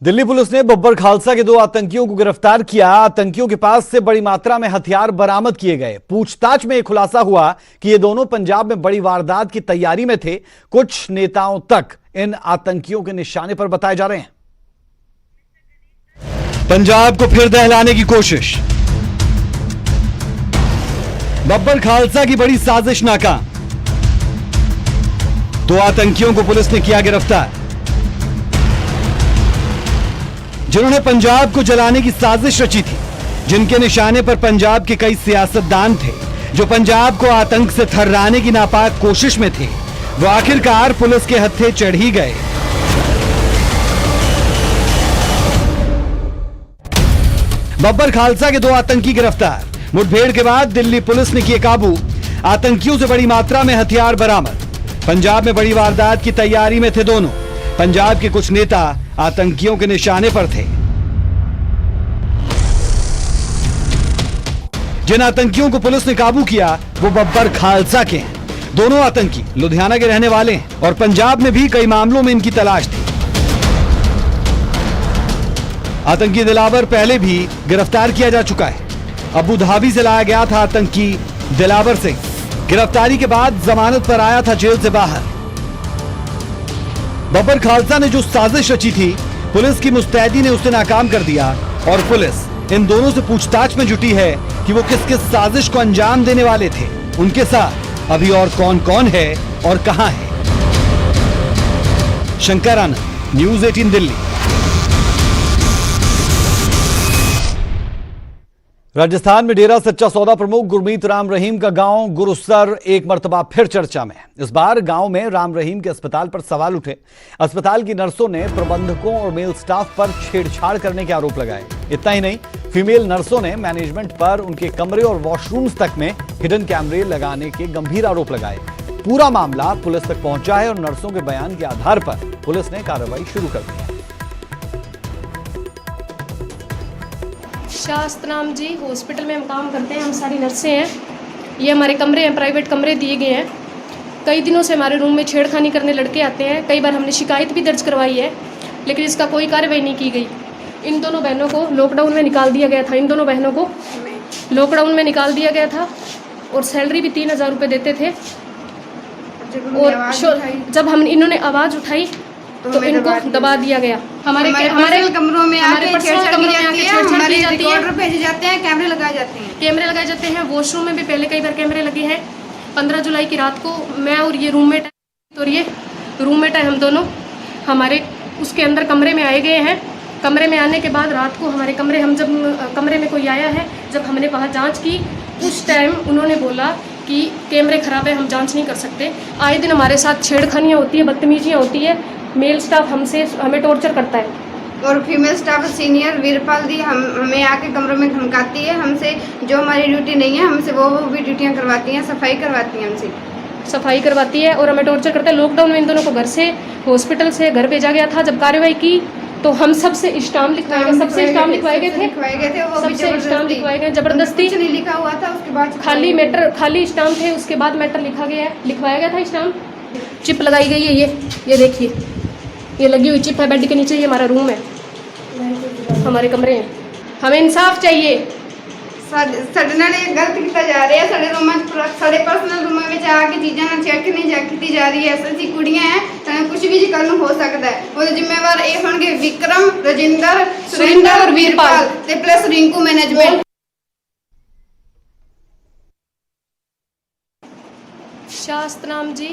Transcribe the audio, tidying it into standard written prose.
Delhi police ने बब्बर खालसा के 2 आतंकियों को गिरफ्तार किया। आतंकियों के पास से बड़ी मात्रा में हथियार बरामद किए गए। पूछताछ में यह खुलासा हुआ कि ये दोनों पंजाब में बड़ी वारदात की तैयारी में थे। कुछ नेताओं तक इन आतंकियों के निशाने पर बताए जा रहे हैं। पंजाब को फिर दहलाने की कोशिश। बब्बर खालसा की बड़ी साजिश नाकाम। 2 आतंकियों को पुलिस ने किया गिरफ्तार, जिन्होंने पंजाब को जलाने की साजिश रची थी, जिनके निशाने पर पंजाब के कई सियासतदान थे, जो पंजाब को आतंक से थर्राने की नापाक कोशिश में थे, वो आखिरकार पुलिस के हत्थे चढ़ ही गए। बब्बर खालसा के 2 आतंकी गिरफ्तार। मुठभेड़ के बाद दिल्ली पुलिस ने किए काबू। आतंकियों से बड़ी मात्रा में हथियार बरामद। पंजाब में बड़ी वारदात की तैयारी में थे दोनों। पंजाब के कुछ नेता आतंकियों के निशाने पर थे। जिन आतंकियों को पुलिस ने काबू किया वो बब्बर खालसा के हैं। दोनों आतंकी लुधियाना के रहने वाले हैं और पंजाब में भी कई मामलों में इनकी तलाश थी। आतंकी दिलावर पहले भी गिरफ्तार किया जा चुका है। अबू धाबी से लाया गया था आतंकी दिलावर सिंह। गिरफ्तारी के बाद जमानत पर आया था जेल से बाहर। बब्बर खालसा ने जो साजिश रची थी, पुलिस की मुस्तैदी ने उसे नाकाम कर दिया और पुलिस इन दोनों से पूछताछ में जुटी है कि वो किस किस साजिश को अंजाम देने वाले थे। उनके साथ अभी और कौन कौन है और कहां है। शंकर आनंद, न्यूज़ 18 दिल्ली। राजस्थान में डेरा सच्चा सौदा प्रमुख गुरमीत राम रहीम का गांव गुरुसर एक मर्तबा फिर चर्चा में। इस बार गांव में राम रहीम के अस्पताल पर सवाल उठे। अस्पताल की नर्सों ने प्रबंधकों और मेल स्टाफ पर छेड़छाड़ करने के आरोप लगाए। इतना ही नहीं, फीमेल नर्सों ने मैनेजमेंट पर उनके कमरे और वॉशरूम्स तक में हिडन कैमरे लगाने के गंभीर आरोप लगाए। पूरा मामला पुलिस तक पहुंचा है और नर्सों के बयान के आधार पर पुलिस ने कार्रवाई शुरू कर दी है। शास्त्रनाम जी हॉस्पिटल में हम काम करते हैं। हम सारी नर्सें हैं। ये हमारे कमरे हैं, प्राइवेट कमरे दिए गए हैं। कई दिनों से हमारे रूम में छेड़खानी करने लड़के आते हैं। कई बार हमने शिकायत भी दर्ज करवाई है, लेकिन इसका कोई कार्रवाई नहीं की गई। इन दोनों बहनों को लॉकडाउन में निकाल दिया गया था। इन दोनों बहनों को लॉकडाउन में निकाल दिया गया था और सैलरी भी 3000 रुपये देते थे। और जब हम इन्होंने आवाज़ उठाई तो इनको दबा दिया गया। हमारे कमरों में आके छेड़छाड़ की जाती है, हमारे रिकॉर्डर भेजे जाते हैं, कैमरे लगाए जाते हैं। वॉशरूम में भी पहले कई बार कैमरे लगे हैं। 15 जुलाई की रात को मैं और ये रूममेट है हम दोनों, हमारे उसके अंदर कमरे में आए गए हैं। कमरे में आने के बाद रात को हमारे जब कमरे में कोई आया है, जब हमने वहाँ जांच की, उस टाइम उन्होंने बोला कि कैमरे खराब है, हम जांच नहीं कर सकते। आए दिन हमारे साथ छेड़खानियाँ होती है, बदतमीजियाँ होती है। मेल स्टाफ हमें टॉर्चर करता है और फीमेल स्टाफ सीनियर वीरपाल दी हमें आके कमरों में धमकाती है। हमसे जो हमारी ड्यूटी नहीं है, हमसे वो भी ड्यूटियाँ करवाती हैं, सफाई करवाती है और हमें टॉर्चर करता है। लॉकडाउन में इन दोनों को घर से हॉस्पिटल से घर भेजा गया था। जब कार्रवाई की तो हम सबसे स्टाम्प लिखवाए गए, सबसे स्टाम्प लिखवाए गए जबरदस्ती नहीं लिखा हुआ था। उसके बाद खाली स्टाम्प थे, उसके बाद मैटर लिखवाया गया था। स्टाम्प चिप लगाई गई है। ये देखिए, ये लगी हुई चिप है बेड के नीचे। ये हमारा रूम है, हमारे कमरे हैं। हमें इंसाफ चाहिए। साढ़े नाल गलत किया जा रहा है। साढ़े पर्सनल रूम में आके चीज़ां ना चेक नहीं की जा रही है। ऐसी कुड़ियां हैं, कुछ भी कल हो सकता है। वो जिम्मेवार ये होंगे विक्रम, रजिंदर, सुरिंदर और वीरपाल ते प्लस रिंकू मैनेजमेंट। शास्त्रनाम जी